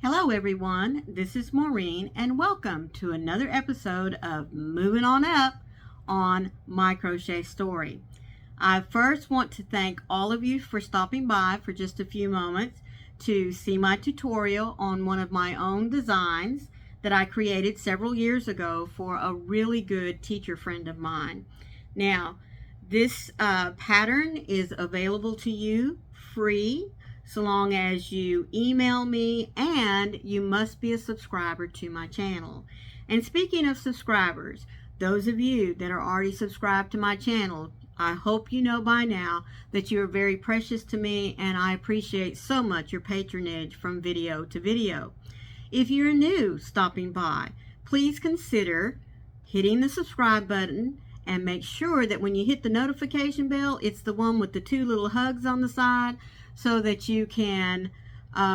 Hello everyone, this is Maureen and welcome to another episode of Moving On Up on My Crochet Story. I first want to thank all of you for stopping by for just a few moments to see my tutorial on one of my own designs that I created several years ago for a really good teacher friend of mine. Now, this pattern is available to you free so long as you email me, and you must be a subscriber to my channel. And speaking of subscribers, those of you that are already subscribed to my channel, I hope you know by now that you are very precious to me, and I appreciate so much your patronage from video to video. If you're new stopping by, please consider hitting the subscribe button and make sure that when you hit the notification bell, it's the one with the two little hugs on the side, so that you can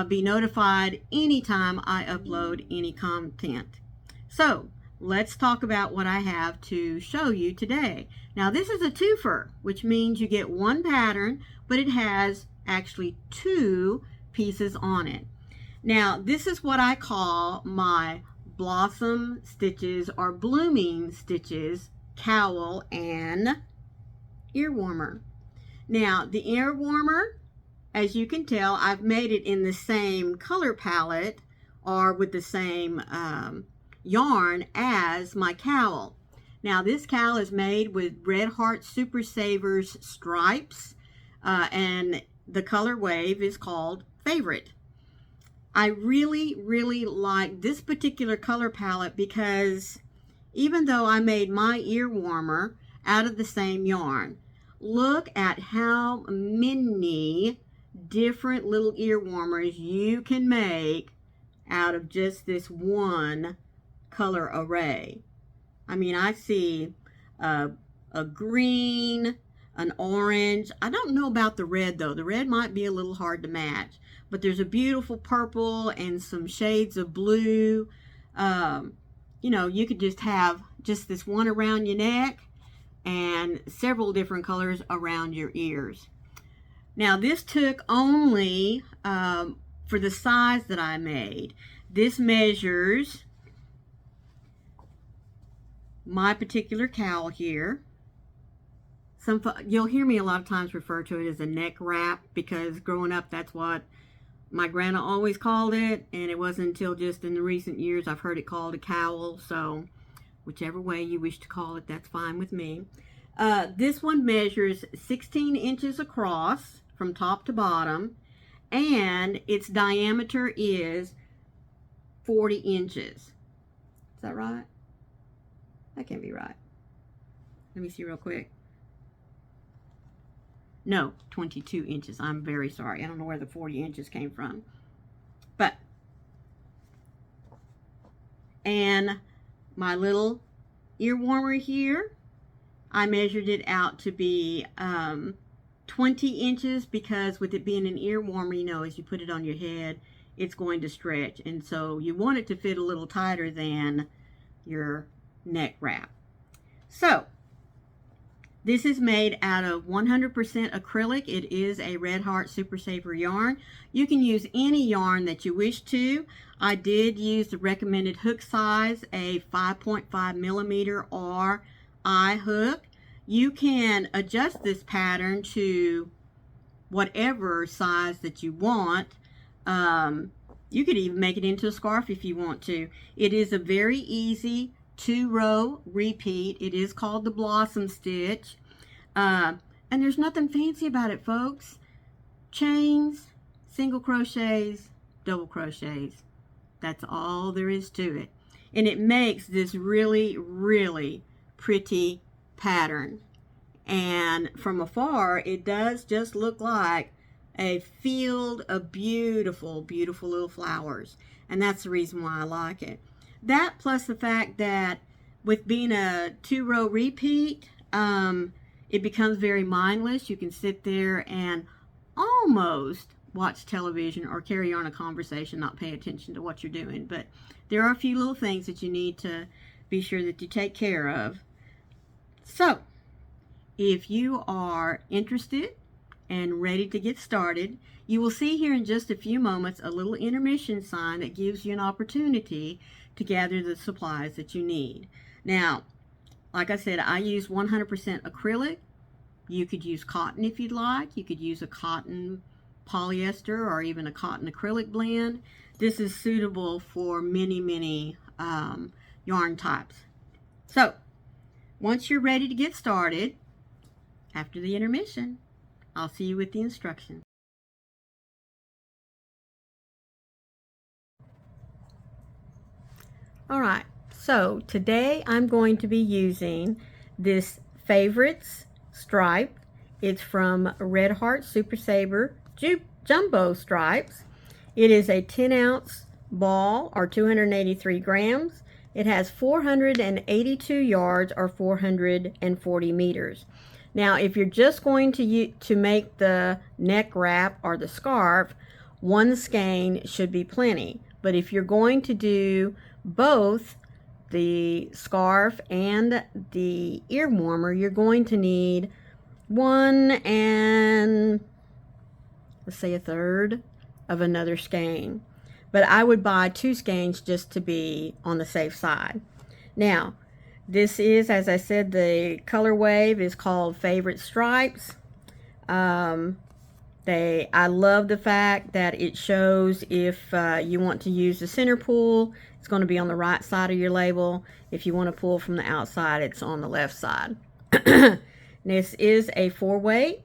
be notified anytime I upload any content. So let's talk about what I have to show you today. Now this is a twofer, which means you get one pattern, but it has actually two pieces on it. Now this is what I call my blossom stitches or blooming stitches, cowl and earwarmer. Now the earwarmer, as you can tell, I've made it in the same color palette or with the same yarn as my cowl. Now this cowl is made with Red Heart Super Savers stripes and the color wave is called Favorite. I really like this particular color palette because even though I made my earwarmer out of the same yarn, look at how many different little ear warmers you can make out of just this one color array. I mean, I see a green, an orange. I don't know about the red though. The red might be a little hard to match, but there's a beautiful purple and some shades of blue. You know, you could just have just this one around your neck and several different colors around your ears. Now this took only, for the size that I made, this measures my particular cowl here. You'll hear me a lot of times refer to it as a neck wrap because growing up that's what my grandma always called it, and it wasn't until just in the recent years I've heard it called a cowl. So whichever way you wish to call it, that's fine with me. This one measures 16 inches across from top to bottom, and its diameter is 40 inches. Is that right? That can't be right. Let me see real quick. No, 22 inches. I'm very sorry. I don't know where the 40 inches came from. And my little ear warmer here, I measured it out to be 20 inches because with it being an ear warmer, you know, as you put it on your head, it's going to stretch. And so you want it to fit a little tighter than your neck wrap. So this is made out of 100% acrylic. It is a Red Heart Super Saver yarn. You can use any yarn that you wish to. I did use the recommended hook size, a 5.5 millimeter or eye hook. You can adjust this pattern to whatever size that you want. You could even make it into a scarf if you want to. It is a very easy 2-row repeat. It is called the blossom stitch. And there's nothing fancy about it, folks. Chains, single crochets, double crochets. That's all there is to it. And it makes this really pretty pattern. And from afar, it does just look like a field of beautiful little flowers. And that's the reason why I like it. That plus the fact that with being a 2-row repeat, it becomes very mindless. You can sit there and almost watch television or carry on a conversation, not pay attention to what you're doing. But there are a few little things that you need to be sure that you take care of. So if you are interested and ready to get started. You will see here in just a few moments a little intermission sign that gives you an opportunity to gather the supplies that you need. Now, like I said, I use 100% acrylic. You could use cotton if you'd like. You could use a cotton polyester or even a cotton acrylic blend. This is suitable for many yarn types. So, once you're ready to get started, after the intermission, I'll see you with the instructions. Alright, so today I'm going to be using this Favorites stripe. It's from Red Heart Super Saver Jumbo Stripes. It is a 10-ounce ball, or 283 grams. It has 482 yards, or 440 meters. Now, if you're just going to make the neck wrap or the scarf, one skein should be plenty. But if you're going to do both the scarf and the ear warmer, you're going to need 1 and let's say 1/3 of another skein. But I would buy 2 skeins just to be on the safe side. Now, this is, as I said, the color wave is called Favorite Stripes. I love the fact that it shows if you want to use the center pull, it's going to be on the right side of your label. If you want to pull from the outside, it's on the left side. This is a 4-weight.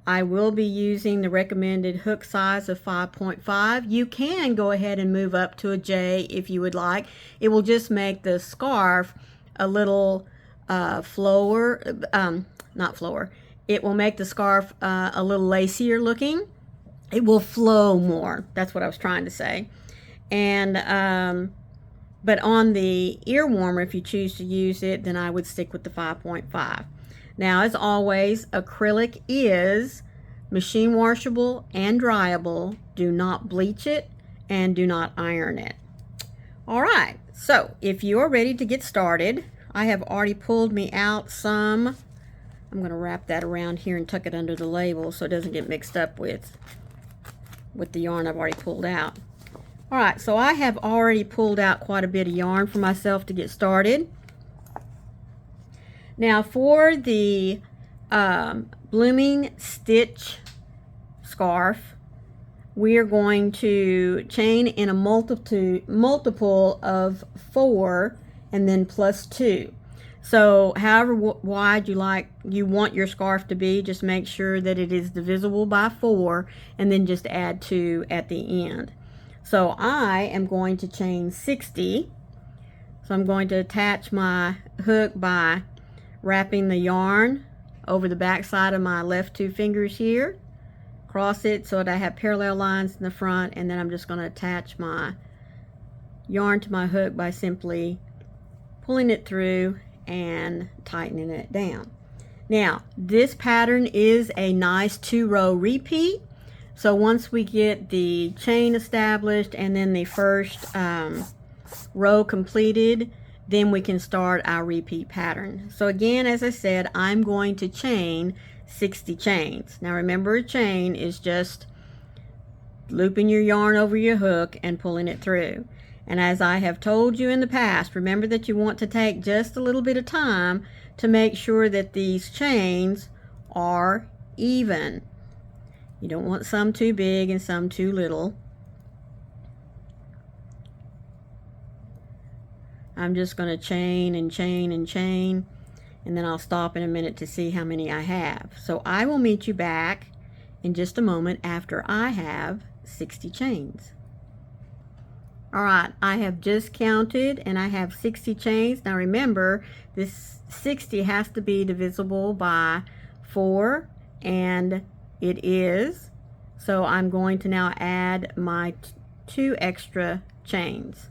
I will be using the recommended hook size of 5.5. You can go ahead and move up to a J if you would like. It will just make the scarf a little not flower. It will make the scarf a little lacier looking. It will flow more. That's what I was trying to say. And but on the ear warmer, if you choose to use it, then I would stick with the 5.5. Now, as always, acrylic is machine washable and dryable. Do not bleach it and do not iron it. All right, so if you are ready to get started, I have already pulled me out some. I'm going to wrap that around here and tuck it under the label so it doesn't get mixed up with the yarn I've already pulled out. All right, so I have already pulled out quite a bit of yarn for myself to get started. Now, for the blooming stitch scarf, we are going to chain in a multiple of 4 and then plus 2. So however wide you want your scarf to be, just make sure that it is divisible by 4 and then just add 2 at the end. So I am going to chain 60. So I'm going to attach my hook by wrapping the yarn over the back side of my left 2 fingers here, cross it so that I have parallel lines in the front, and then I'm just going to attach my yarn to my hook by simply pulling it through and tightening it down. Now, this pattern is a nice 2-row repeat. So once we get the chain established and then the first row completed, then we can start our repeat pattern. So again, as I said, I'm going to chain 60 chains. Now remember, a chain is just looping your yarn over your hook and pulling it through. And as I have told you in the past, remember that you want to take just a little bit of time to make sure that these chains are even. You don't want some too big and some too little. I'm just going to chain and chain and chain, and then I'll stop in a minute to see how many I have. So I will meet you back in just a moment after I have 60 chains. Alright, I have just counted and I have 60 chains. Now remember, this 60 has to be divisible by 4, and it is. So I'm going to now add my 2 extra chains.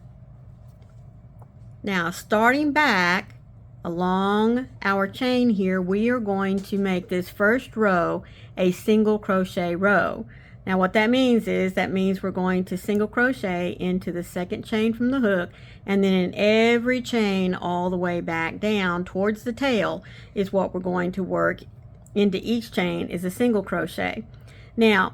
Now, starting back along our chain here, we are going to make this first row a single crochet row. Now what that means is, we're going to single crochet into the second chain from the hook, and then in every chain all the way back down towards the tail is what we're going to work into. Each chain is a single crochet. Now,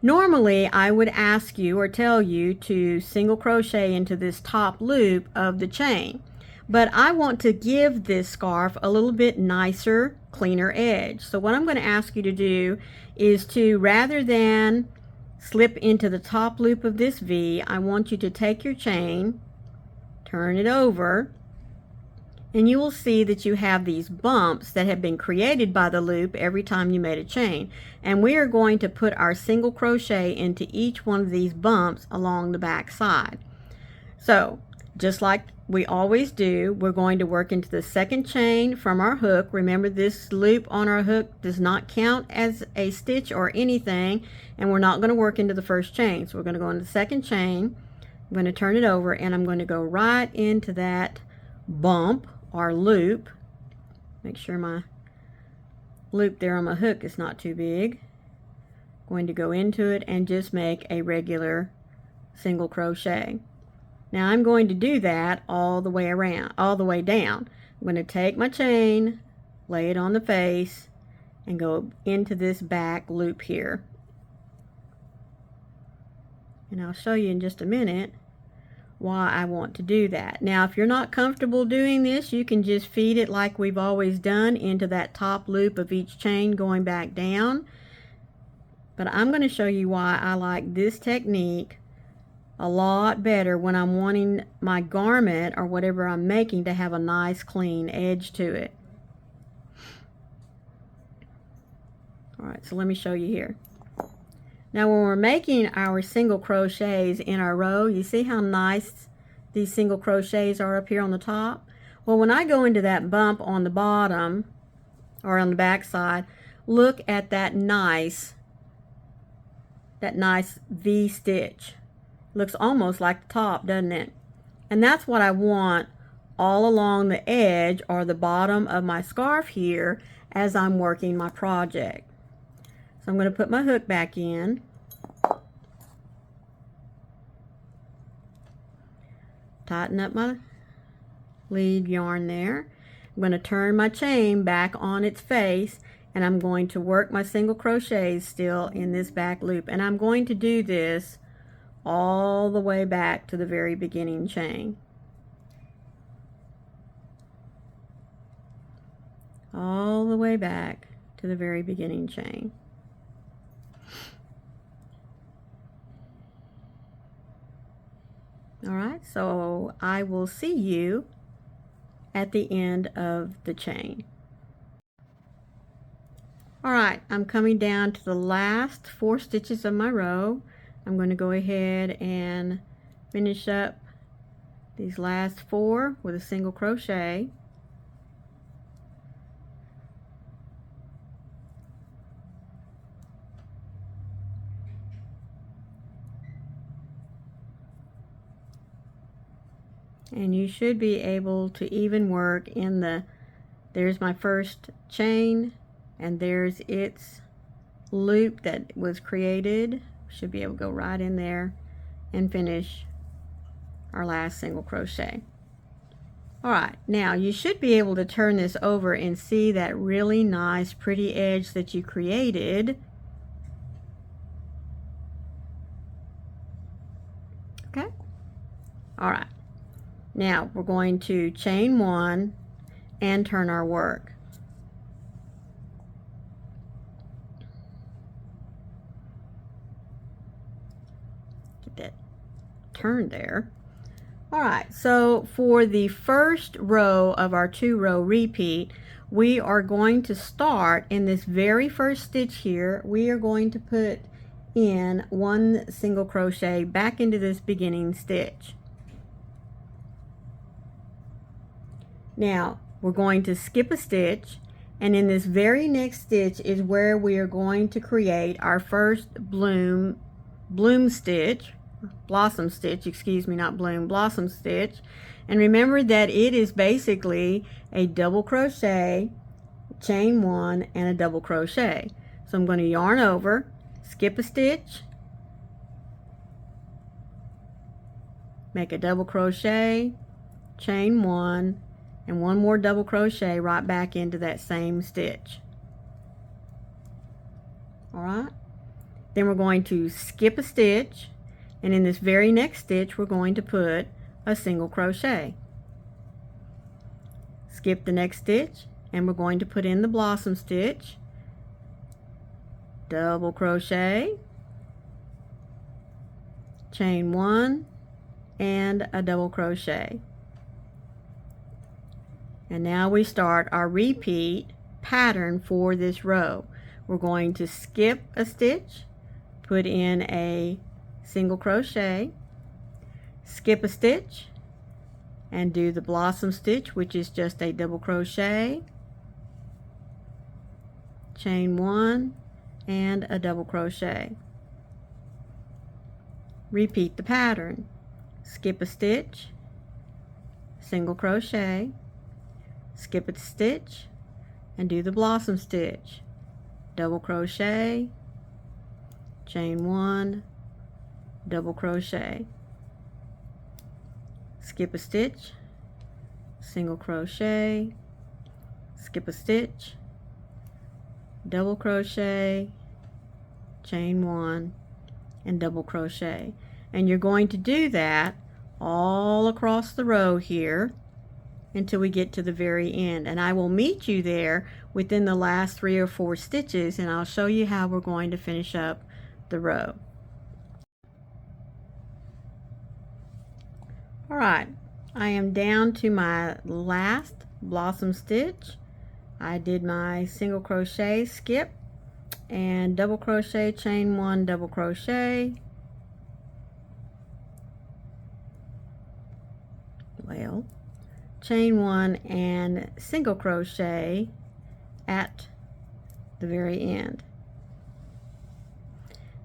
normally I would ask you or tell you to single crochet into this top loop of the chain, but I want to give this scarf a little bit nicer, cleaner edge. So what I'm going to ask you to do is to, rather than slip into the top loop of this V, I want you to take your chain, turn it over, and you will see that you have these bumps that have been created by the loop every time you made a chain. And we are going to put our single crochet into each one of these bumps along the back side. So just like we always do, we're going to work into the second chain from our hook. Remember, this loop on our hook does not count as a stitch or anything, and we're not going to work into the first chain. So we're going to go into the second chain, I'm going to turn it over, and I'm going to go right into that bump or loop. Make sure my loop there on my hook is not too big. Going to go into it and just make a regular single crochet. Now I'm going to do that all the way around, all the way down. I'm going to take my chain, lay it on the face, and go into this back loop here. And I'll show you in just a minute why I want to do that. Now, if you're not comfortable doing this, you can just feed it like we've always done into that top loop of each chain going back down. But I'm going to show you why I like this technique a lot better when I'm wanting my garment or whatever I'm making to have a nice clean edge to it. Alright, so let me show you here. Now when we're making our single crochets in our row, you see how nice these single crochets are up here on the top? Well, when I go into that bump on the bottom or on the back side, look at that nice V stitch. Looks almost like the top, doesn't it? And that's what I want all along the edge or the bottom of my scarf here as I'm working my project. So I'm going to put my hook back in. Tighten up my lead yarn there. I'm going to turn my chain back on its face, and I'm going to work my single crochets still in this back loop. And I'm going to do this all the way back to the very beginning chain. All the way back to the very beginning chain. Alright, so I will see you at the end of the chain. Alright, I'm coming down to the last 4 stitches of my row. I'm going to go ahead and finish up these last 4 with a single crochet. And you should be able to even work in the, there's my first chain, and there's its loop that was created. Should be able to go right in there and finish our last single crochet. Alright, now you should be able to turn this over and see that really nice pretty edge that you created. Okay? Alright. Now we're going to chain 1 and turn our work. Get that turned there. Alright, so for the first row of our 2-row repeat, we are going to start in this very first stitch here. We are going to put in 1 single crochet back into this beginning stitch. Now we're going to skip a stitch, and in this very next stitch is where we are going to create our first blossom stitch, excuse me, not bloom, blossom stitch. And remember that it is basically a double crochet, chain 1, and a double crochet. So I'm going to yarn over, skip a stitch, make a double crochet, chain 1, and 1 more double crochet right back into that same stitch. Alright, Then we're going to skip a stitch, and in this very next stitch we're going to put a single crochet. Skip the next stitch, and we're going to put in the blossom stitch, double crochet, chain 1, and a double crochet. And now we start our repeat pattern for this row. We're going to skip a stitch, put in a single crochet, skip a stitch, and do the blossom stitch, which is just a double crochet, chain 1, and a double crochet. Repeat the pattern. Skip a stitch, single crochet, skip a stitch, and do the blossom stitch, double crochet, chain 1, double crochet, skip a stitch, single crochet, skip a stitch, double crochet, chain 1, and double crochet. And you're going to do that all across the row here until we get to the very end, and I will meet you there within the last 3 or 4 stitches, and I'll show you how we're going to finish up the row. Alright, I am down to my last blossom stitch. I did my single crochet, skip, and double crochet, chain 1, double crochet, chain 1 and single crochet at the very end.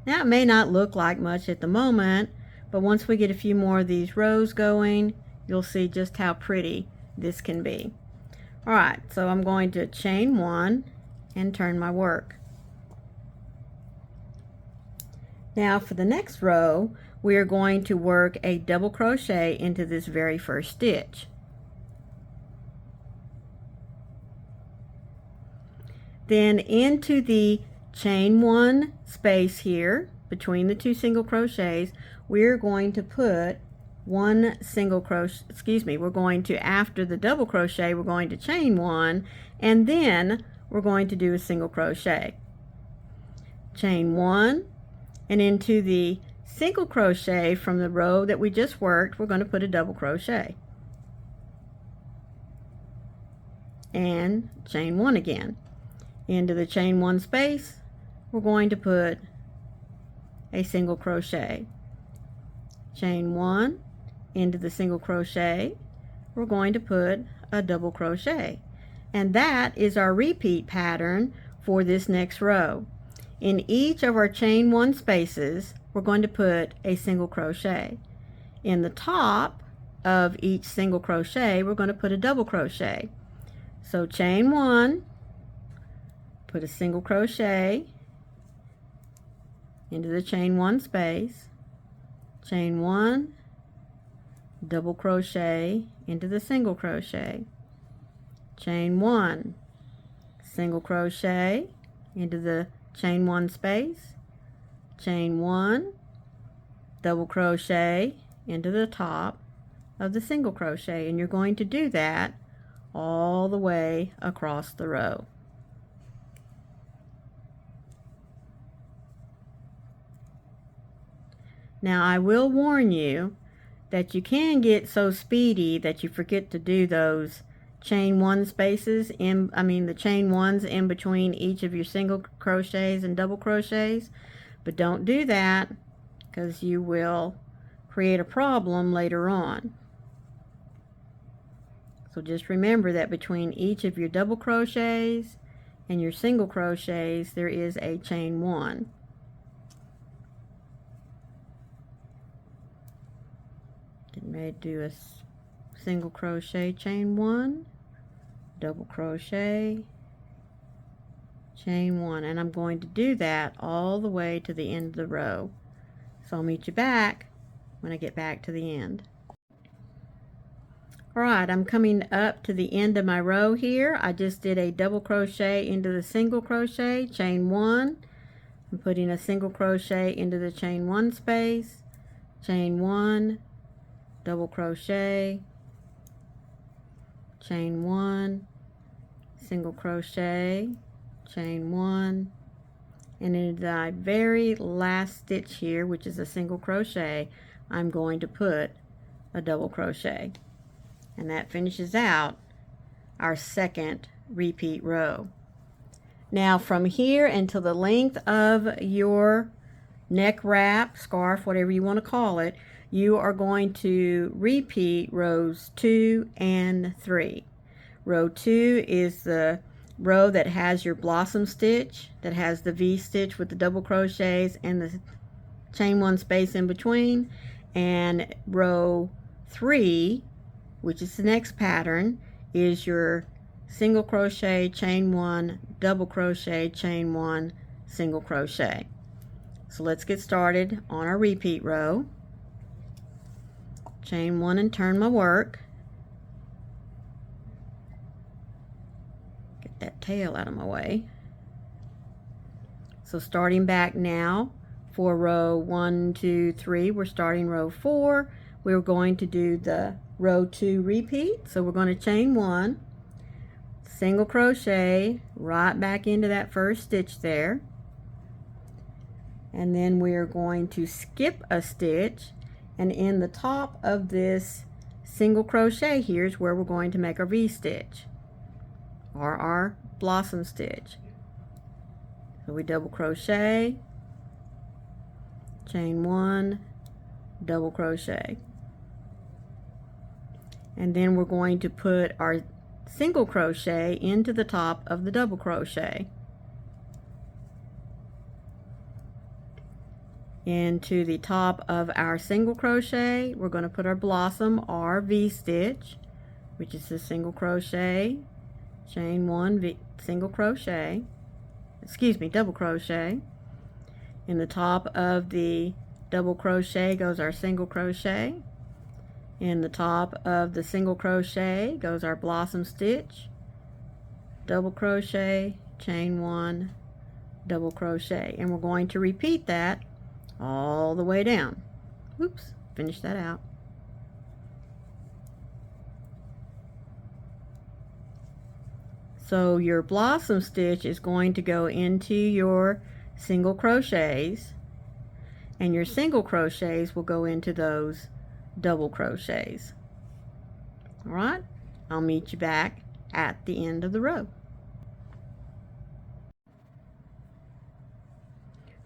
Now it may not look like much at the moment, but once we get a few more of these rows going, you'll see just how pretty this can be. Alright, so I'm going to chain 1 and turn my work. Now for the next row, we are going to work a double crochet into this very first stitch. Then into the chain 1 space here between the 2 single crochets, we're going to put one single crochet, we're going to, after the double crochet, we're going to chain 1, and then we're going to do a single crochet. Chain 1, and into the single crochet from the row that we just worked, we're going to put a double crochet. And chain 1 again. Into the chain 1 space, we're going to put a single crochet. Chain 1, into the single crochet, we're going to put a double crochet. And that is our repeat pattern for this next row. In each of our chain 1 spaces, we're going to put a single crochet. In the top of each single crochet, we're going to put a double crochet. So chain 1, put a single crochet into the chain 1 space, chain 1, double crochet into the single crochet, chain 1, single crochet into the chain 1 space, chain 1, double crochet into the top of the single crochet, and you're going to do that all the way across the row. Now I will warn you that you can get so speedy that you forget to do those chain 1 spaces the chain 1s in between each of your single crochets and double crochets, but don't do that because you will create a problem later on. So just remember that between each of your double crochets and your single crochets there is a chain 1. Getting ready to do a single crochet, chain 1, double crochet, chain 1, and I'm going to do that all the way to the end of the row. So I'll meet you back when I get back to the end. Alright, I'm coming up to the end of my row here. I just did a double crochet into the single crochet, chain 1, I'm putting a single crochet into the chain 1 space, chain 1, double crochet, chain 1, single crochet, chain 1, and in the very last stitch here, which is a single crochet, I'm going to put a double crochet, and that finishes out our second repeat row. Now from here until the length of your neck wrap, scarf, whatever you want to call it, you are going to repeat rows 2 and 3. Row 2 is the row that has your blossom stitch, that has the V stitch with the double crochets and the chain 1 space in between, and row 3, which is the next pattern, is your single crochet, chain 1, double crochet, chain 1, single crochet. So let's get started on our repeat row. Chain 1 and turn my work. Get that tail out of my way. So starting back now for row 1, 2, 3, we're starting row 4. We're going to do the row 2 repeat. So we're going to chain 1, single crochet right back into that first stitch there, and then we're going to skip a stitch, and in the top of this single crochet here's where we're going to make our V stitch or our blossom stitch. So we double crochet, chain 1, double crochet, and then we're going to put our single crochet into the top of the double crochet, into the top of our single crochet we're going to put our blossom or V stitch, which is the single crochet, chain 1, single crochet, double crochet. In the top of the double crochet goes our single crochet. In the top of the single crochet goes our blossom stitch, double crochet, chain 1, double crochet, and we're going to repeat that all the way down. Oops, finish that out. So your blossom stitch is going to go into your single crochets, and your single crochets will go into those double crochets. All right, I'll meet you back at the end of the row.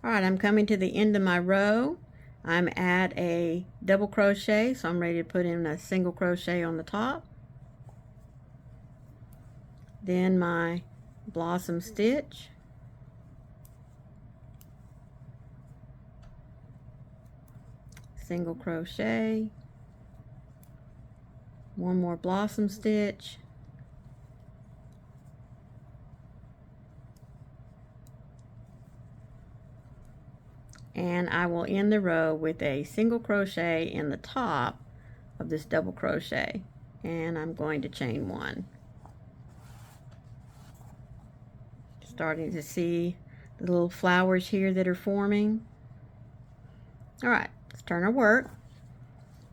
All right, I'm coming to the end of my row. I'm at a double crochet, so I'm ready to put in a single crochet on the top, then my blossom stitch, single crochet, one more blossom stitch, and I will end the row with a single crochet in the top of this double crochet, and I'm going to chain 1. Starting to see the little flowers here that are forming. All right, let's turn our work.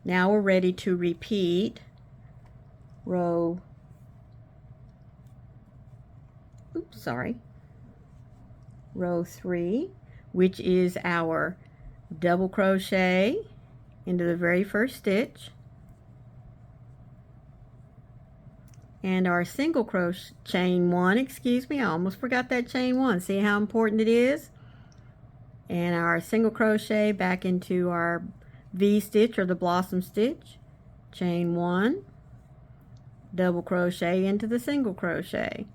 Now we're ready to repeat row row 3, which is our double crochet into the very first stitch, and our single crochet, chain 1, I almost forgot that chain 1. See how important it is? And our single crochet back into our V stitch or the blossom stitch, chain 1, double crochet into the single crochet,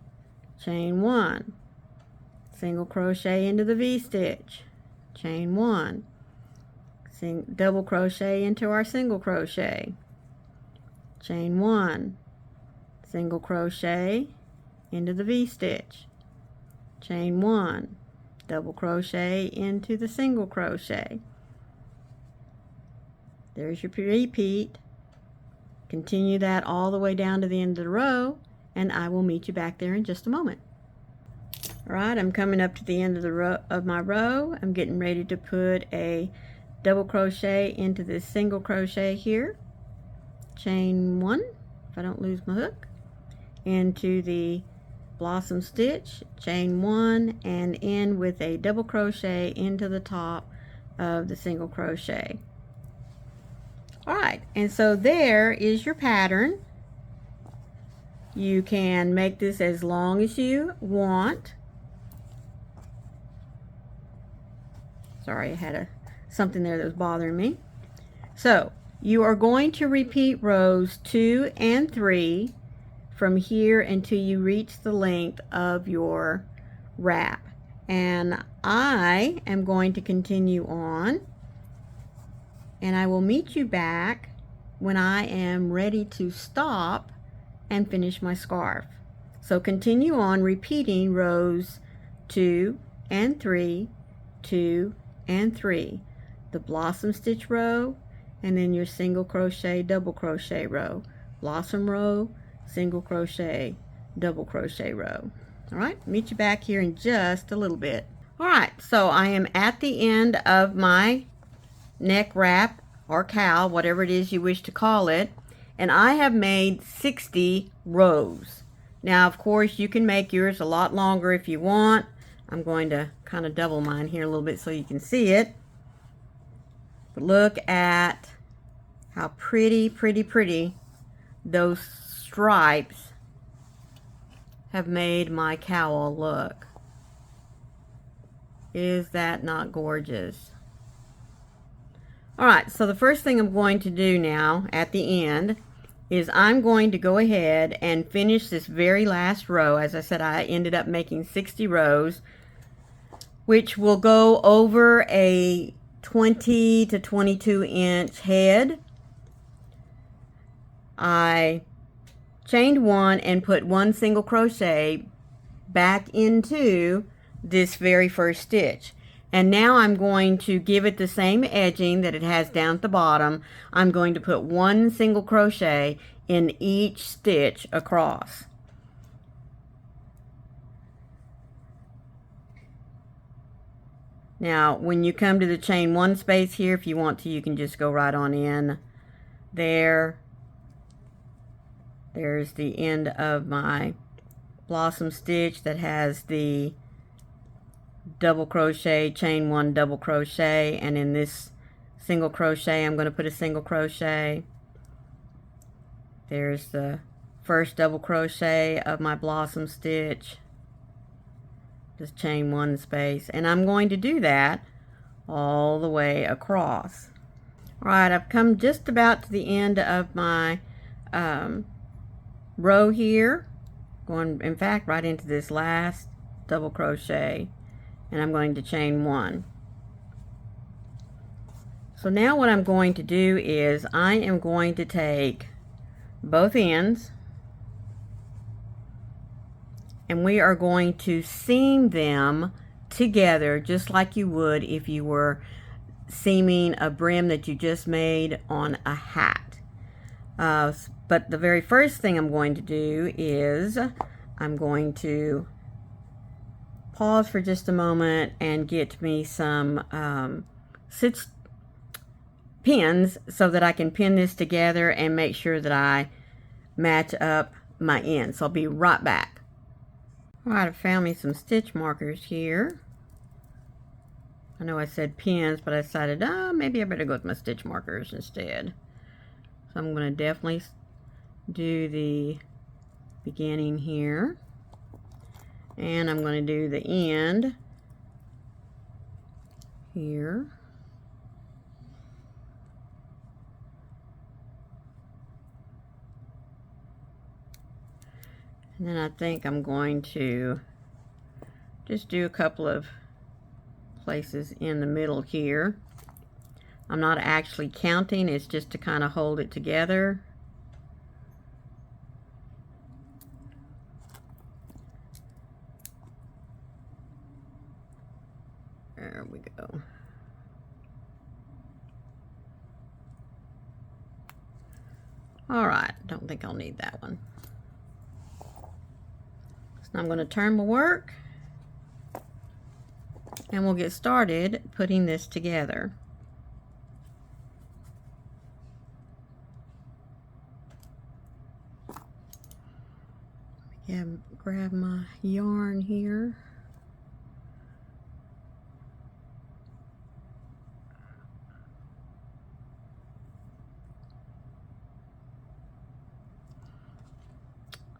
chain 1, single crochet into the V stitch, chain 1, double crochet into our single crochet, chain 1, single crochet into the V stitch, chain 1, double crochet into the single crochet. There's your repeat. Continue that all the way down to the end of the row, and I will meet you back there in just a moment. Alright, I'm coming up to the end of the row of my row. I'm getting ready to put a double crochet into this single crochet here. Chain 1, if I don't lose my hook, into the blossom stitch, chain 1, and end with a double crochet into the top of the single crochet. Alright, and so there is your pattern. You can make this as long as you want. Sorry, I had something there that was bothering me. So you are going to repeat rows 2 and 3 from here until you reach the length of your wrap. And I am going to continue on, and I will meet you back when I am ready to stop and finish my scarf. So continue on repeating rows 2 and 3, 2 and 3, the blossom stitch row, and then your single crochet double crochet row, blossom row, single crochet double crochet row. All right, meet you back here in just a little bit. All right, so I am at the end of my neck wrap or cowl, whatever it is you wish to call it, and I have made 60 rows. Now of course you can make yours a lot longer if you want. I'm going to kind of double mine here a little bit so you can see it. But look at how pretty those stripes have made my cowl look. Is that not gorgeous? Alright, so the first thing I'm going to do now at the end is I'm going to go ahead and finish this very last row. As I said, I ended up making 60 rows, which will go over a 20 to 22 inch head. I chained 1 and put 1 single crochet back into this very first stitch. And now I'm going to give it the same edging that it has down at the bottom. I'm going to put 1 single crochet in each stitch across. Now when you come to the chain 1 space here, if you want to, you can just go right on in there. There's the end of my blossom stitch that has the double crochet, chain 1 double crochet, and in this single crochet I'm going to put a single crochet. There's the first double crochet of my blossom stitch, just chain 1 space, and I'm going to do that all the way across. Alright, I've come just about to the end of my row here, going in fact right into this last double crochet, and I'm going to chain 1. So now what I'm going to do is I am going to take both ends and we are going to seam them together just like you would if you were seaming a brim that you just made on a hat. But the very first thing I'm going to do is I'm going to pause for just a moment and get me some stitch pins so that I can pin this together and make sure that I match up my ends. So I'll be right back. Alright, I found me some stitch markers here. I know I said pins, but I decided, maybe I better go with my stitch markers instead. So I'm going to definitely do the beginning here. And I'm going to do the end here. And then I think I'm going to just do a couple of places in the middle here. I'm not actually counting, it's just to kind of hold it together. There we go. Alright, don't think I'll need that one. So I'm going to turn my work and we'll get started putting this together. Yeah, grab my yarn here.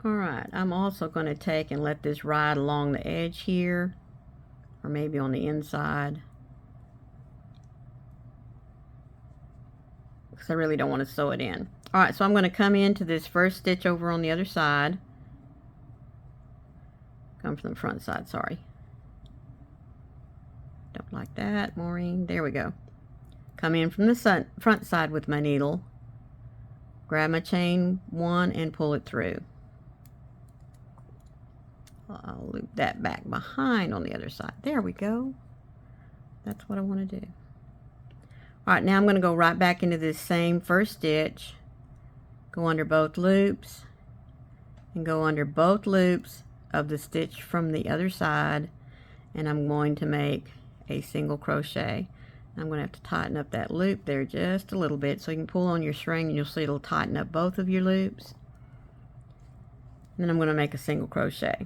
Alright, I'm also going to take and let this ride along the edge here, or maybe on the inside, because I really don't want to sew it in. Alright, so I'm going to come into this first stitch over on the other side. Come from the front side, sorry. Don't like that, Maureen. There we go. Come in from the front side with my needle. Grab my chain 1 and pull it through. I'll loop that back behind on the other side. There we go. That's what I want to do. Alright, now I'm going to go right back into this same first stitch, go under both loops, and go under both loops of the stitch from the other side, and I'm going to make a single crochet. I'm going to have to tighten up that loop there just a little bit so you can pull on your string and you'll see it'll tighten up both of your loops. And then I'm going to make a single crochet.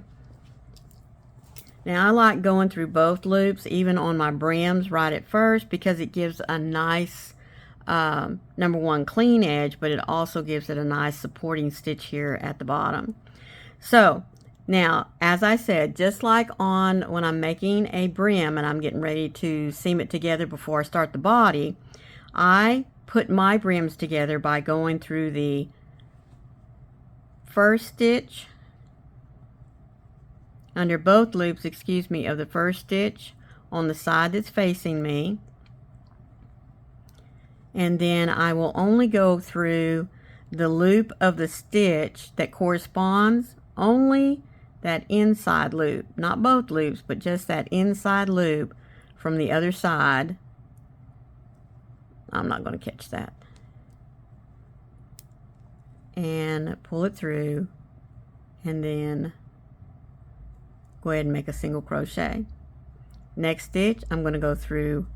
Now I like going through both loops even on my brims right at first because it gives a nice number one clean edge, but it also gives it a nice supporting stitch here at the bottom. So now, as I said, just like on when I'm making a brim and I'm getting ready to seam it together before I start the body, I put my brims together by going through the first stitch under both loops, excuse me, of the first stitch on the side that's facing me, and then I will only go through the loop of the stitch that corresponds, only that inside loop, not both loops, but just that inside loop from the other side. I'm not going to catch that. And pull it through, and then go ahead and make a single crochet. Next stitch, I'm going to go through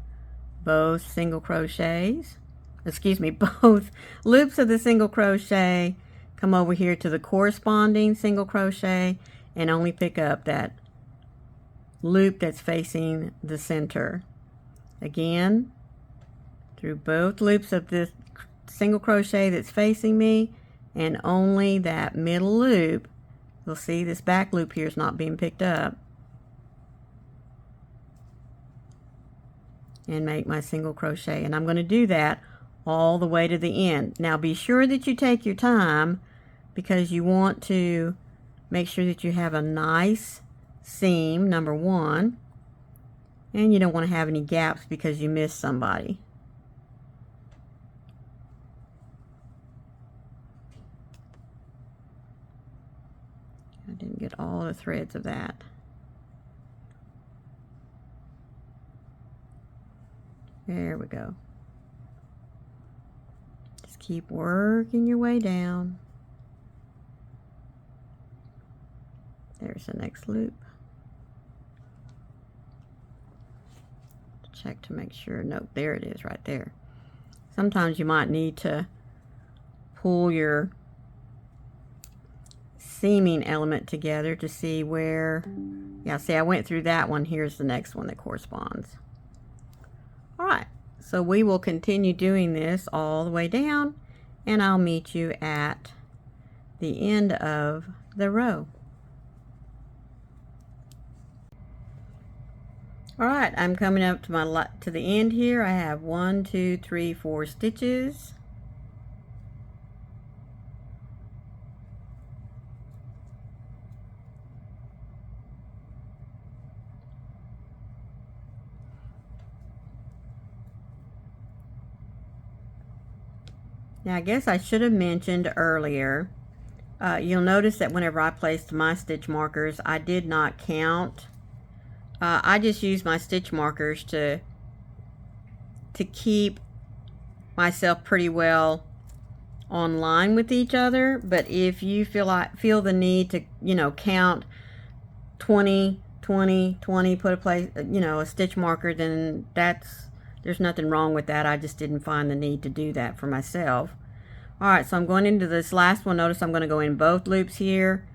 both single crochets, excuse me, both loops of the single crochet, come over here to the corresponding single crochet, and only pick up that loop that's facing the center. Again, through both loops of this single crochet that's facing me, and only that middle loop. You'll see this back loop here is not being picked up, and make my single crochet. And I'm going to do that all the way to the end. Now be sure that you take your time because you want to make sure that you have a nice seam, number one, and you don't want to have any gaps because you missed somebody. I didn't get all the threads of that. There we go. Just keep working your way down. There's the next loop. Check to make sure. Nope, there it is right there. Sometimes you might need to pull your seaming element together to see where, yeah, see I went through that one. Here's the next one that corresponds. Alright, so we will continue doing this all the way down, and I'll meet you at the end of the row. Alright, I'm coming up to the end here. I have 1, 2, 3, 4 stitches. Now I guess I should have mentioned earlier, you'll notice that whenever I placed my stitch markers, I did not count. I just used my stitch markers to keep myself pretty well on line with each other. But if you feel the need to, count 20, 20, 20, put a place, you know, a stitch marker, then there's nothing wrong with that. I just didn't find the need to do that for myself. Alright, so I'm going into this last one. Notice I'm going to go in both loops here,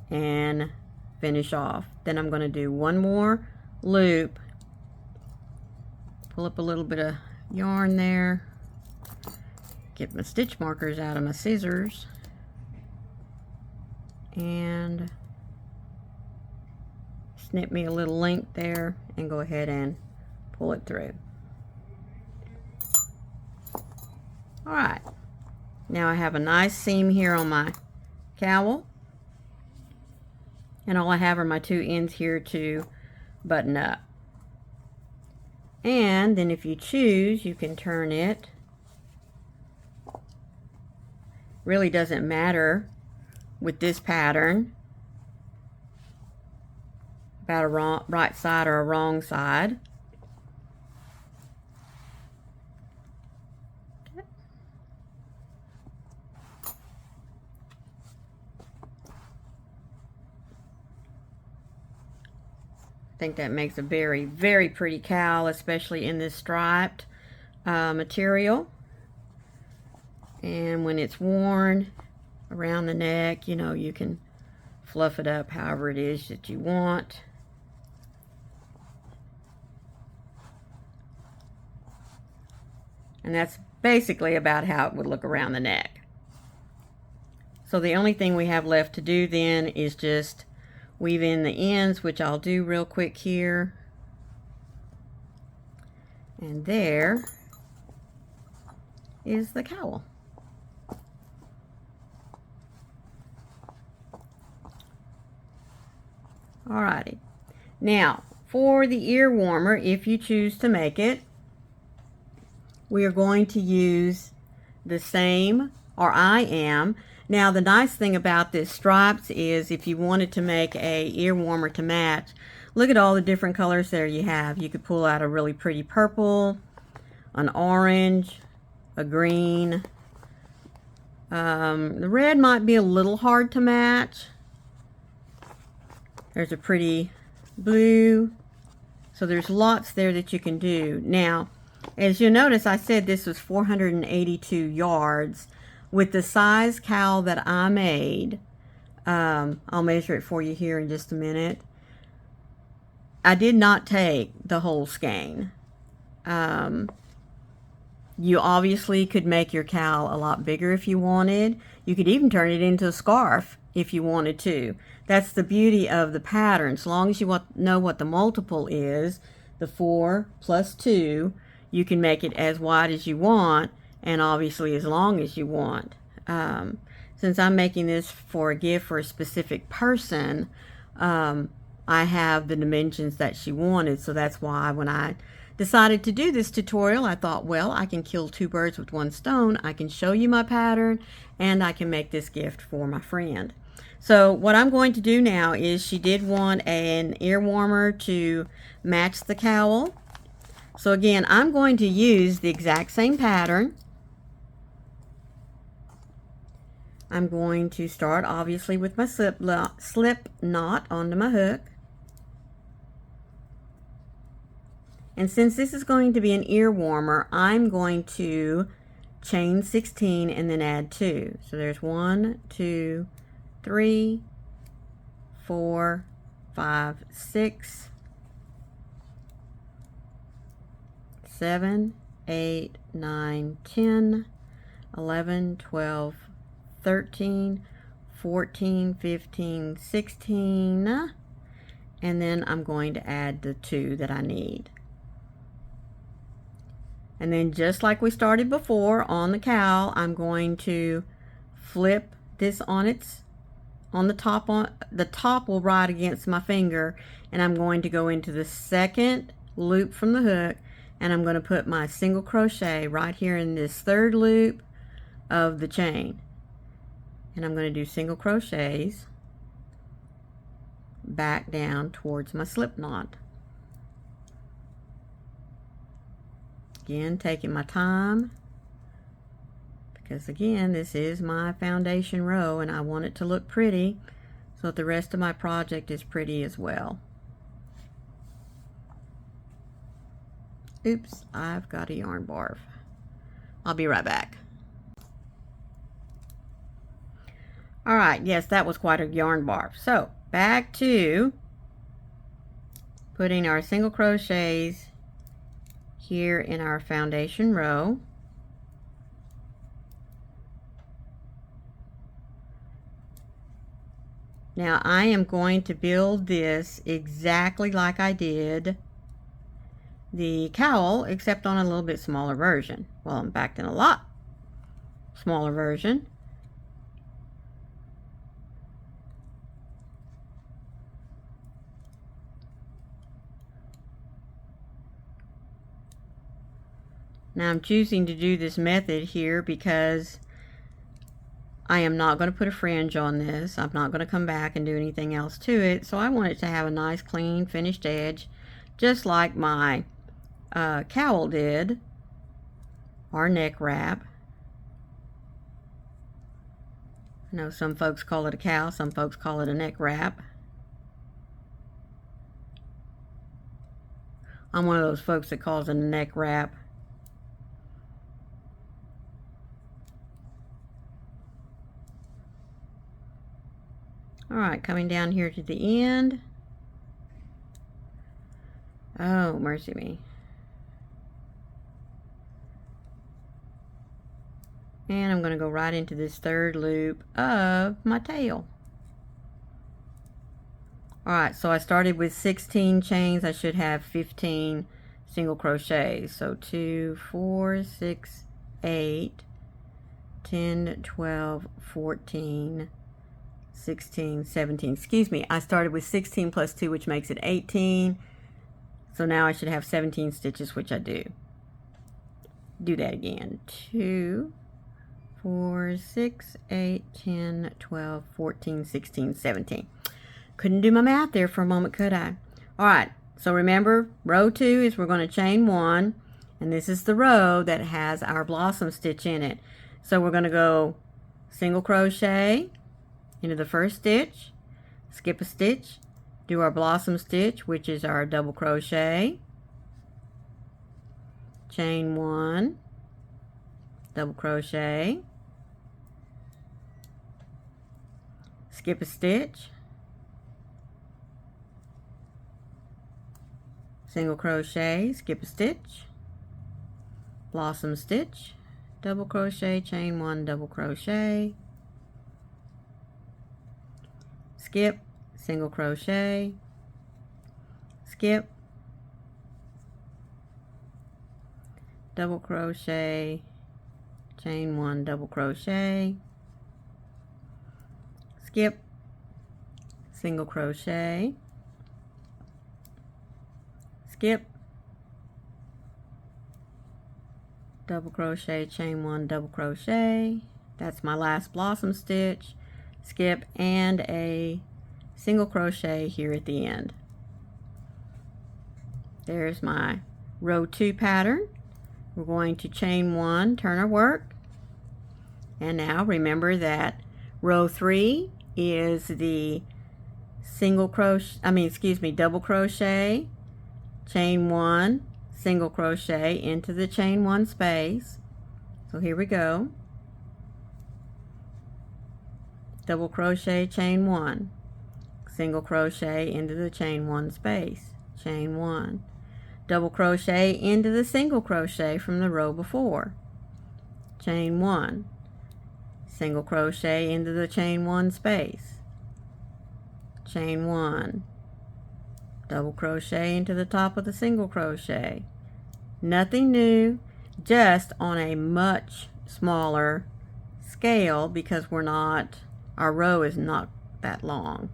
and finish off. Then I'm going to do one more loop, pull up a little bit of yarn there, get my stitch markers out of my scissors, and snip me a little length there and go ahead and pull it through. Alright, now I have a nice seam here on my cowl, and all I have are my two ends here to button up. And then if you choose, you can turn it. Really doesn't matter with this pattern about a right side or a wrong side. I think that makes a very, very pretty cowl, especially in this striped material. And when it's worn around the neck, you know, you can fluff it up however it is that you want. And that's basically about how it would look around the neck. So the only thing we have left to do then is just weave in the ends, which I'll do real quick here. And there is the cowl. Alrighty. Now, for the ear warmer, if you choose to make it, we are going to use the same, or I am. Now, the nice thing about this stripes is if you wanted to make a ear warmer to match, look at all the different colors there you have. You could pull out a really pretty purple, an orange, a green. The red might be a little hard to match. There's a pretty blue. So there's lots there that you can do. Now, as you'll notice, I said this was 482 yards. With the size cowl that I made, I'll measure it for you here in just a minute. I did not take the whole skein. You obviously could make your cowl a lot bigger if you wanted. You could even turn it into a scarf if you wanted to. That's the beauty of the pattern. As long as you know what the multiple is, the 4 plus 2, you can make it as wide as you want, and obviously as long as you want. Since I'm making this for a gift for a specific person, I have the dimensions that she wanted, so that's why when I decided to do this tutorial, I thought, well, I can kill two birds with one stone. I can show you my pattern, and I can make this gift for my friend. So what I'm going to do now is, she did want an ear warmer to match the cowl. So again, I'm going to use the exact same pattern. I'm going to start obviously with my slip knot onto my hook. And since this is going to be an ear warmer, I'm going to chain 16 and then add 2. So there's 1, 2, 3, 4, 5, 6, 7, 8, 9, 10, 11, 12, 13, 14, 15, 16, and then I'm going to add the 2 that I need. And then just like we started before on the cowl, I'm going to flip this on the top. The top will ride against my finger, and I'm going to go into the second loop from the hook, and I'm going to put my single crochet right here in this third loop of the chain. And I'm going to do single crochets back down towards my slip knot. Again, taking my time, because again, this is my foundation row and I want it to look pretty. so that the rest of my project is pretty as well. Oops, I've got a yarn barf. I'll be right back. Alright, yes, that was quite a yarn barf. So, back to putting our single crochets here in our foundation row. Now I am going to build this exactly like I did the cowl, except on a little bit smaller version. Well, in fact, in a lot smaller version. Now I'm choosing to do this method here because I am not going to put a fringe on this. I'm not going to come back and do anything else to it. So I want it to have a nice, clean, finished edge, just like my cowl did, our neck wrap. I know some folks call it a cowl, some folks call it a neck wrap. I'm one of those folks that calls it a neck wrap. Alright, coming down here to the end. Oh, mercy me. And I'm going to go right into this third loop of my tail. Alright, so I started with 16 chains. I should have 15 single crochets. So 2, 4, 6, 8, 10, 12, 14, 16, 17. Excuse me, I started with 16 plus 2, which makes it 18. So now I should have 17 stitches, which I do. Do that again. 2, 4, 6, 8, 10, 12, 14, 16, 17. Couldn't do my math there for a moment, could I? Alright, so remember, row 2 is we're going to chain 1, and this is the row that has our blossom stitch in it. So we're going to go single crochet into the first stitch, skip a stitch, do our blossom stitch, which is our double crochet, chain 1, double crochet, skip a stitch, single crochet, skip a stitch, blossom stitch, double crochet, chain 1, double crochet, skip, single crochet, skip, double crochet, chain 1, double crochet, skip, single crochet, skip, double crochet, chain 1, double crochet. That's my last blossom stitch, skip, and a single crochet here at the end. There's my row 2 pattern. We're going to chain 1, turn our work, and now remember that row 3 is the single crochet, double crochet, chain 1, single crochet into the chain 1 space. So here we go. Double crochet, chain 1, single crochet into the chain 1 space, chain 1, double crochet into the single crochet from the row before, chain 1, single crochet into the chain 1 space, chain 1, double crochet into the top of the single crochet. Nothing new, just on a much smaller scale because our row is not that long.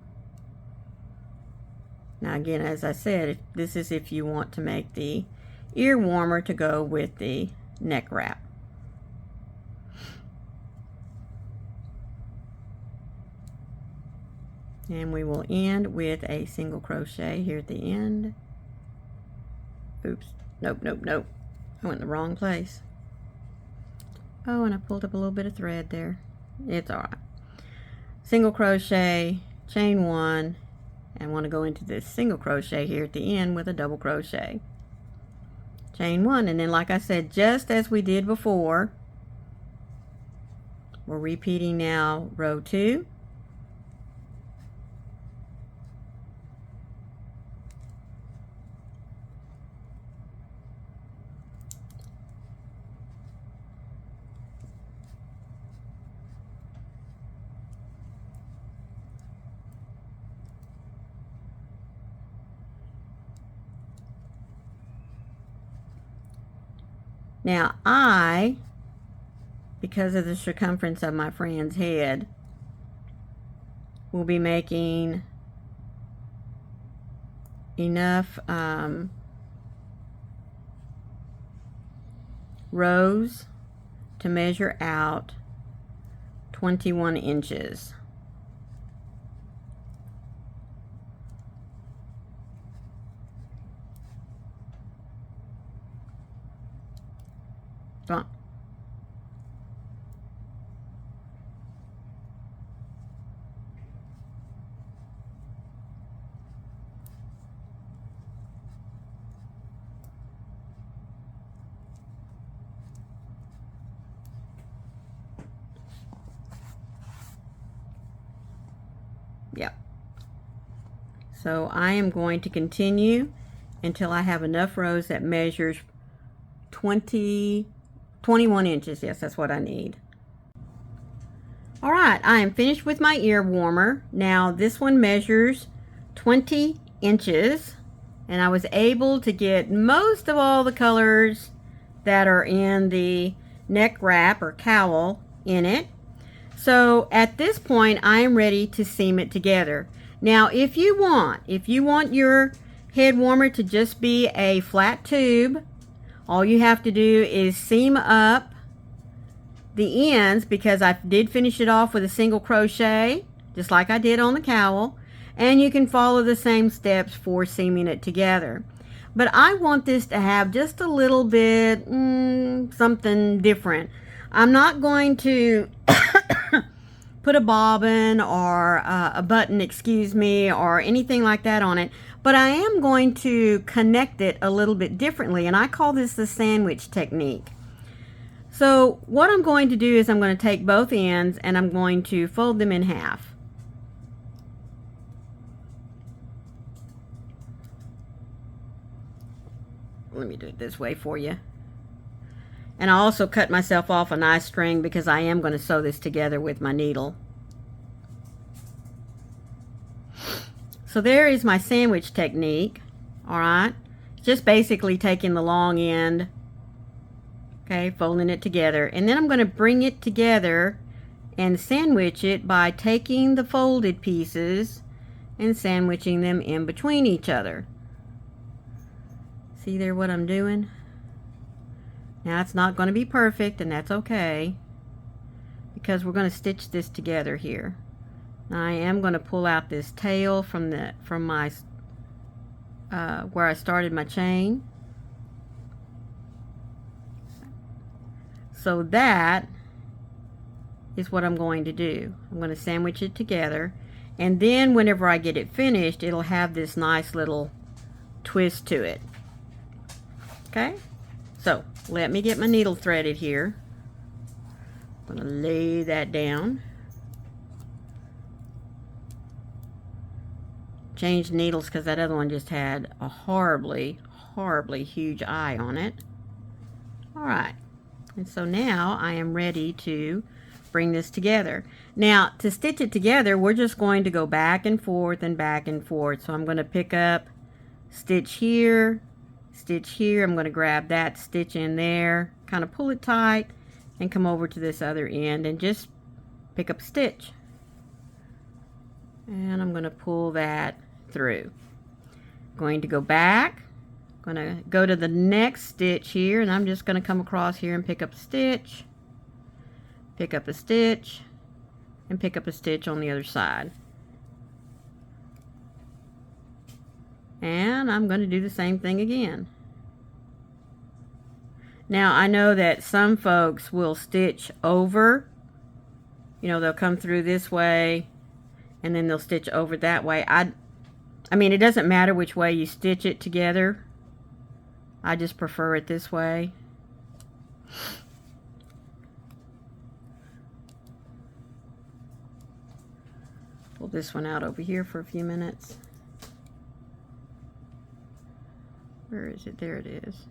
Now again, as I said, this is if you want to make the ear warmer to go with the neck wrap. And we will end with a single crochet here at the end. Oops, nope. I went in the wrong place. Oh, and I pulled up a little bit of thread there. It's alright. Single crochet, chain 1, and want to go into this single crochet here at the end with a double crochet. Chain 1, and then like I said, just as we did before, we're repeating now row 2. Now because of the circumference of my friend's head, will be making enough rows to measure out 21 inches. So, yep. So I am going to continue until I have enough rows that measures 21 inches. Yes, that's what I need. All right, I am finished with my ear warmer. Now this one measures 20 inches, and I was able to get most of all the colors that are in the neck wrap or cowl in it. So at this point, I am ready to seam it together. Now, if you want your head warmer to just be a flat tube, all you have to do is seam up the ends, because I did finish it off with a single crochet, just like I did on the cowl, and you can follow the same steps for seaming it together. But I want this to have just a little bit something different. I'm not going to put a bobbin or a button, or anything like that on it, but I am going to connect it a little bit differently, and I call this the sandwich technique. So what I'm going to do is I'm going to take both ends and I'm going to fold them in half. Let me do it this way for you. And I also cut myself off a nice string because I am going to sew this together with my needle. So there is my sandwich technique. All right, just basically taking the long end, okay, folding it together, and then I'm going to bring it together and sandwich it by taking the folded pieces and sandwiching them in between each other. See there what I'm doing? Now it's not going to be perfect, and that's okay, because we're going to stitch this together here. Now I am going to pull out this tail from my where I started my chain. So that is what I'm going to do. I'm going to sandwich it together, and then whenever I get it finished, it'll have this nice little twist to it. Okay, so let me get my needle threaded here. I'm going to lay that down. Change needles because that other one just had a horribly huge eye on it. Alright, and so now I am ready to bring this together. Now to stitch it together, we're just going to go back and forth and back and forth. So I'm going to pick up, stitch here, I'm going to grab that, stitch in there, kind of pull it tight, and come over to this other end and just pick up a stitch. And I'm going to pull that through. Going to go back, going to go to the next stitch here, and I'm just going to come across here and pick up a stitch, pick up a stitch, and pick up a stitch on the other side. And I'm going to do the same thing again. Now I know that some folks will stitch over, you know, they'll come through this way and then they'll stitch over that way. I mean, it doesn't matter which way you stitch it together. I just prefer it this way. Pull this one out over here for a few minutes. Where is it? There it is.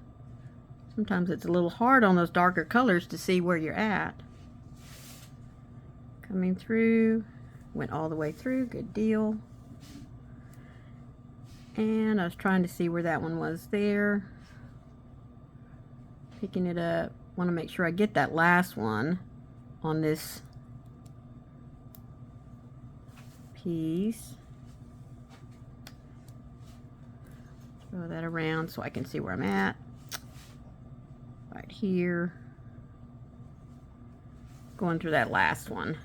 Sometimes it's a little hard on those darker colors to see where you're at. Coming through, went all the way through, good deal. And I was trying to see where that one was there. Picking it up. Want to make sure I get that last one on this piece. Throw that around so I can see where I'm at. Right here. Going through that last one.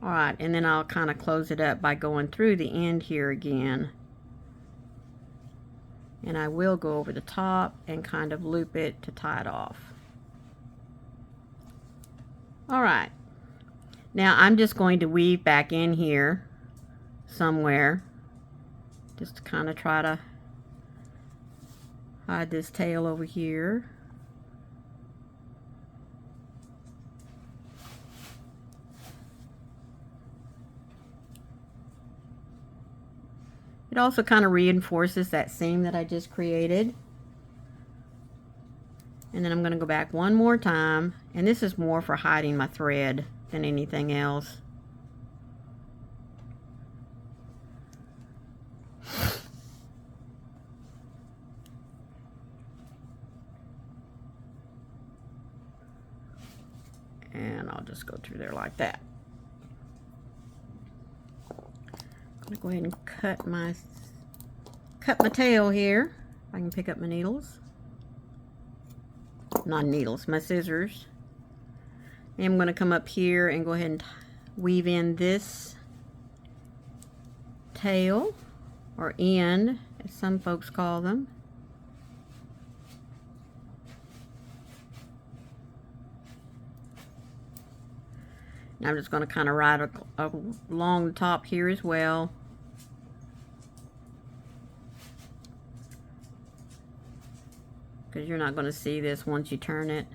Alright, and then I'll kind of close it up by going through the end here again. And I will go over the top and kind of loop it to tie it off. Alright. Now I'm just going to weave back in here somewhere. Just to kind of try to hide this tail over here. It also kind of reinforces that seam that I just created. And then I'm going to go back one more time, and this is more for hiding my thread than anything else. And I'll just go through there like that. I'm gonna go ahead and cut my tail here. I can pick up my needles. Not needles, my scissors. And I'm gonna come up here and go ahead and weave in this tail, or end, as some folks call them. And I'm just going to kind of ride along the top here as well. Because you're not going to see this once you turn it.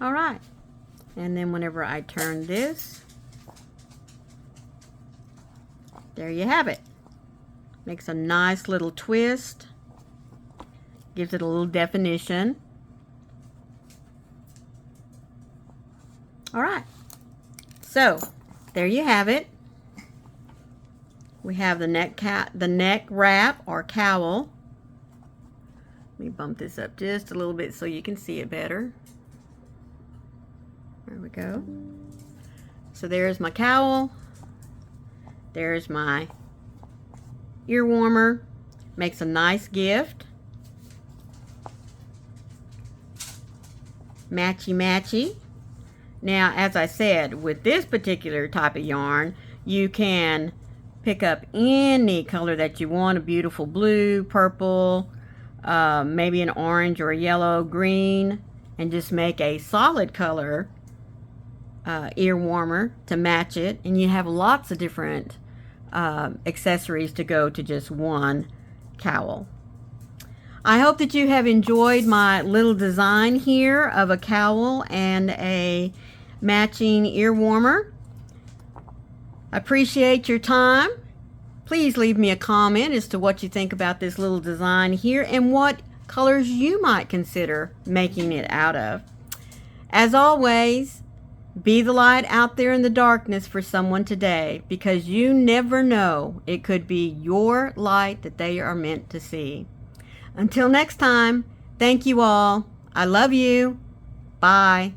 Alright. And then whenever I turn this, there you have it. Makes a nice little twist. Gives it a little definition. Alright. So, there you have it. We have the neck wrap or cowl. Let me bump this up just a little bit so you can see it better. There we go. So there's my cowl. There's my ear warmer. Makes a nice gift. Matchy matchy. Now, as I said, with this particular type of yarn, you can pick up any color that you want. A beautiful blue, purple, maybe an orange or a yellow, green, and just make a solid color ear warmer to match it. And you have lots of different accessories to go to just one cowl. I hope that you have enjoyed my little design here of a cowl and a matching ear warmer. Appreciate your time. Please leave me a comment as to what you think about this little design here and what colors you might consider making it out of. As always, be the light out there in the darkness for someone today, because you never know, it could be your light that they are meant to see. Until next time, thank you all. I love you. Bye.